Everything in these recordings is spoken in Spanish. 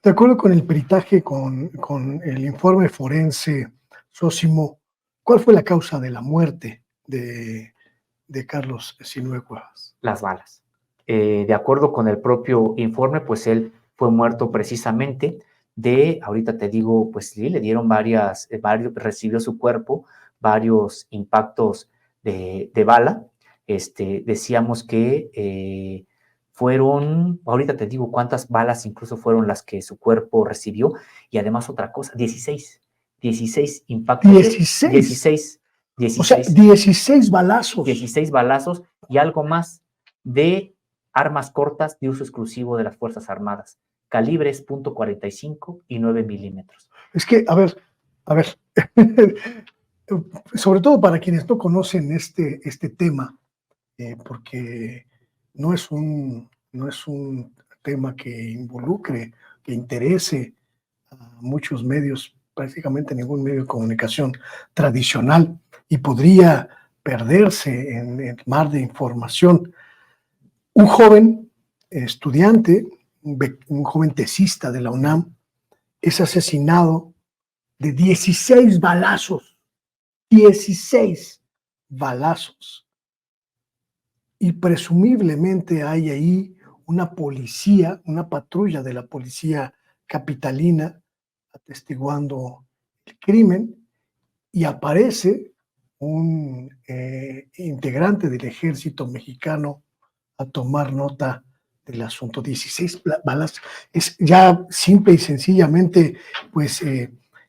De acuerdo con el peritaje, con el informe forense Sósimo, ¿cuál fue la causa de la muerte de Carlos Sinue Cuevas? Las balas. De acuerdo con el propio informe, pues él fue muerto precisamente ahorita te digo, pues sí, le dieron recibió su cuerpo varios impactos de bala. Decíamos que ahorita te digo cuántas balas incluso fueron las que su cuerpo recibió, y además otra cosa, 16 impactos. 16. 16. O sea, 16 balazos. 16 balazos y algo más de armas cortas de uso exclusivo de las Fuerzas Armadas, calibres .45 y 9 milímetros. Es que, a ver, sobre todo para quienes no conocen este tema, porque no es un tema que involucre, que interese a muchos medios, prácticamente ningún medio de comunicación tradicional, y podría perderse en el mar de información. Un joven estudiante, un joven tesista de la UNAM, es asesinado de 16 balazos. 16 balazos. Y presumiblemente hay ahí una policía, una patrulla de la policía capitalina atestiguando el crimen, y aparece un integrante del ejército mexicano a tomar nota del asunto. 16 balas es ya simple y sencillamente, pues,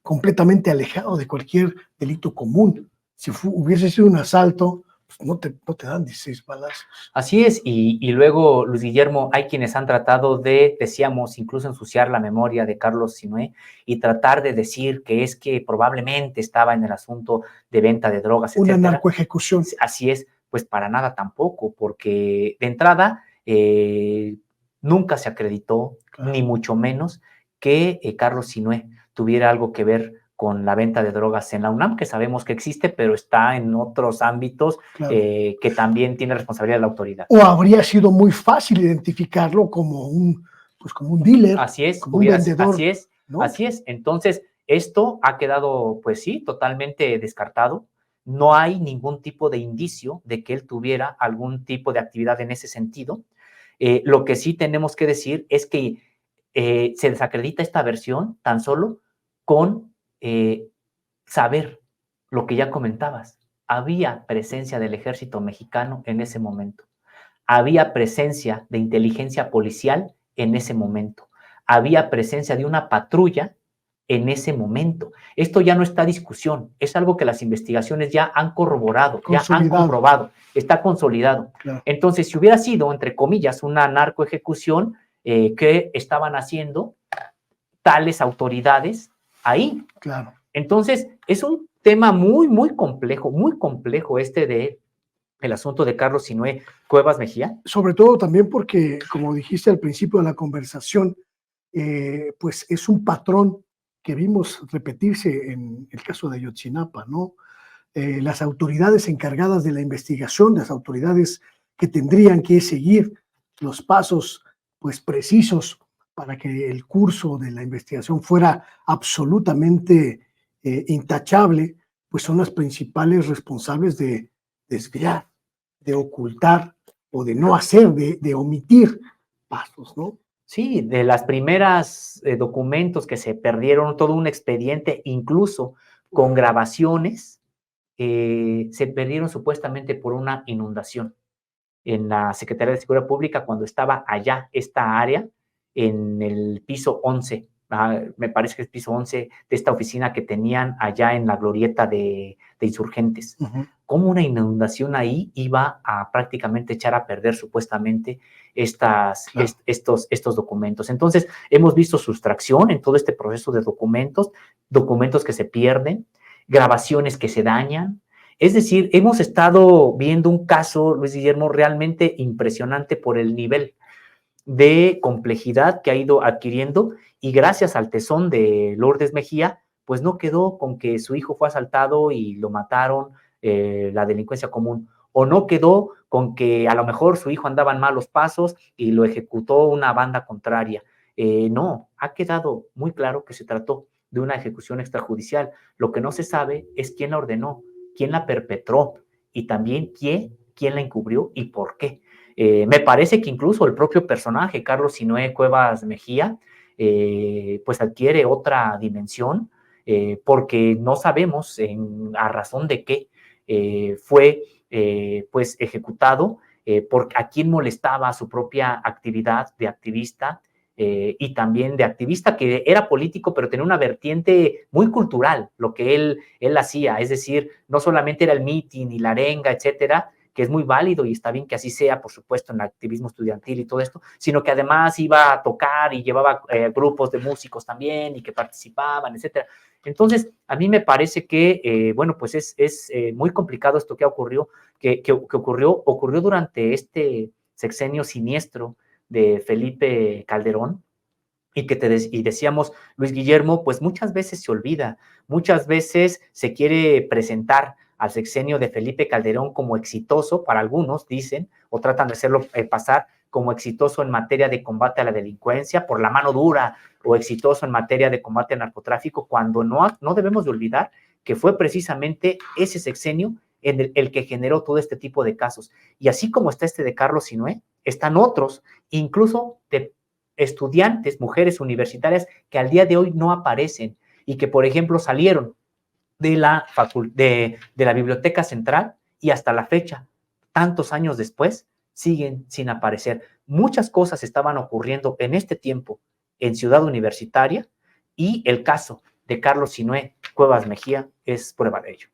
completamente alejado de cualquier delito común. Si hubiese sido un asalto, pues no te dan 16 balazos. Así es, y luego, Luis Guillermo, hay quienes han tratado decíamos, incluso ensuciar la memoria de Carlos Sinue y tratar de decir que es que probablemente estaba en el asunto de venta de drogas, Una etcétera. narcoejecución. Así es, pues para nada tampoco, porque de entrada nunca se acreditó, claro, ni mucho menos que Carlos Sinue tuviera algo que ver con la venta de drogas en la UNAM, que sabemos que existe, pero está en otros ámbitos, claro, que también tiene responsabilidad de la autoridad. O habría sido muy fácil identificarlo como un dealer, así es, como un vendedor. Así es, ¿no? Así es. Entonces, esto ha quedado, pues sí, totalmente descartado. No hay ningún tipo de indicio de que él tuviera algún tipo de actividad en ese sentido. Lo que sí tenemos que decir es que se desacredita esta versión tan solo con saber lo que ya comentabas. Había presencia del ejército mexicano en ese momento. Había presencia de inteligencia policial en ese momento. Había presencia de una patrulla en ese momento. Esto ya no está a discusión, es algo que las investigaciones ya han corroborado, ya han comprobado, está consolidado. Claro. Entonces, si hubiera sido, entre comillas, una narcoejecución, ¿qué estaban haciendo tales autoridades ahí? Claro. Entonces, es un tema muy, muy complejo el asunto de Carlos Sinue Cuevas Mejía. Sobre todo también porque, como dijiste al principio de la conversación, pues es un patrón que vimos repetirse en el caso de Ayotzinapa, ¿no? Las autoridades encargadas de la investigación, las autoridades que tendrían que seguir los pasos, pues, precisos para que el curso de la investigación fuera absolutamente intachable, pues son las principales responsables de desviar, de ocultar o de no hacer, de omitir pasos, ¿no? Sí, de las primeras documentos que se perdieron, todo un expediente, incluso con grabaciones, se perdieron supuestamente por una inundación en la Secretaría de Seguridad Pública cuando estaba allá esta área, en el piso 11, me parece que es piso 11 de esta oficina que tenían allá en la glorieta de Insurgentes. Ujú. Cómo una inundación ahí iba a prácticamente echar a perder supuestamente estos documentos. Entonces, hemos visto sustracción en todo este proceso de documentos que se pierden, grabaciones que se dañan. Es decir, hemos estado viendo un caso, Luis Guillermo, realmente impresionante por el nivel de complejidad que ha ido adquiriendo, y gracias al tesón de Lourdes Mejía, pues no quedó con que su hijo fue asaltado y lo mataron la delincuencia común, o no quedó con que a lo mejor su hijo andaba en malos pasos y lo ejecutó una banda contraria. No, ha quedado muy claro que se trató de una ejecución extrajudicial. Lo que no se sabe es quién la ordenó, quién la perpetró y también quién la encubrió y por qué. Me parece que incluso el propio personaje, Carlos Sinué Cuevas Mejía, pues adquiere otra dimensión, porque no sabemos a razón de qué fue pues ejecutado, por a quién molestaba a su propia actividad de activista, y también de activista que era político, pero tenía una vertiente muy cultural, lo que él hacía, es decir, no solamente era el mitin y la arenga, etcétera, que es muy válido y está bien que así sea, por supuesto, en el activismo estudiantil y todo esto, sino que además iba a tocar y llevaba grupos de músicos también y que participaban, etcétera. Entonces, a mí me parece que, bueno, pues es muy complicado esto que ocurrió, que ocurrió durante este sexenio siniestro de Felipe Calderón, y y decíamos, Luis Guillermo, pues muchas veces se olvida, muchas veces se quiere presentar al sexenio de Felipe Calderón como exitoso, para algunos dicen, o tratan de hacerlo pasar como exitoso en materia de combate a la delincuencia por la mano dura, o exitoso en materia de combate al narcotráfico, cuando no debemos de olvidar que fue precisamente ese sexenio en el que generó todo este tipo de casos. Y así como está este de Carlos Sinué, están otros, incluso de estudiantes, mujeres universitarias que al día de hoy no aparecen y que, por ejemplo, salieron de la Biblioteca Central y hasta la fecha, tantos años después, siguen sin aparecer. Muchas cosas estaban ocurriendo en este tiempo en Ciudad Universitaria y el caso de Carlos Sinué Cuevas Mejía es prueba de ello.